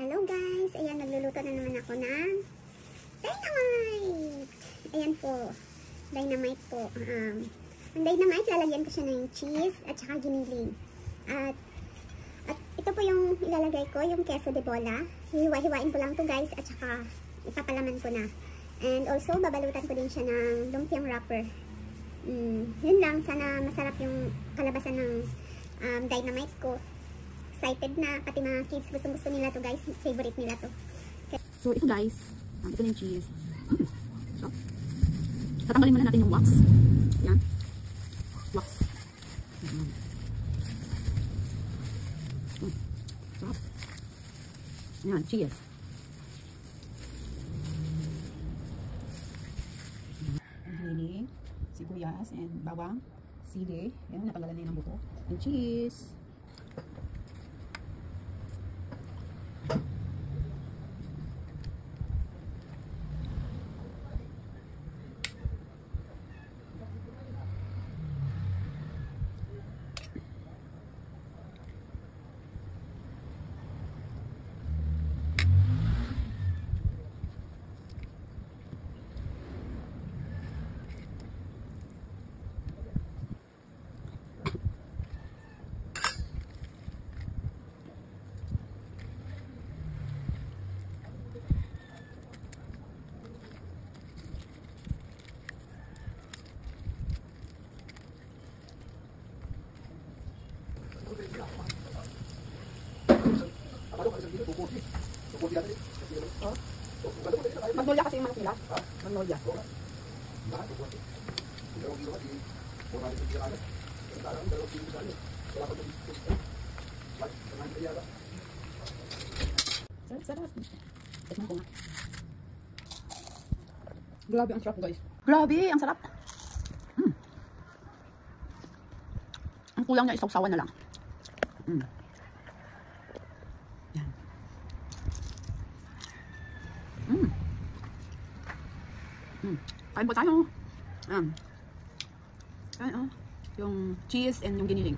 Hello guys! Ayan, nagluluto na naman ako ng dynamite! Ayan po, dynamite po. Ang dynamite, lalagyan ko siya ng cheese at saka giniling. At ito po yung ilalagay ko, yung queso de bola. Hiwa-hiwain ko lang to guys at saka ipapalaman ko na. And also, babalutan ko din siya ng lumpiang wrapper. Yun lang, sana masarap yung kalabasan ng dynamite ko. Excited na, pati mga kids gusto nila to guys, favorite nila to. Okay. So ito guys, ito na yung cheese. So, tatanggalin muna natin yung wax. Yan. Wax. Sarap. Yan, cheese. Giling, sibuyas, and bawang, sili. Yan, natanggalan na yung buto. And cheese. Magnolia kasi yung manok nila. Magnolia. Sarap. Tikman ko nga. Grabe ang sarap guys. Grabe ang sarap. Ang kulang niya isawsawan na lang. Yan. Kain po tayo. Ayan, yung cheese and yung giniling.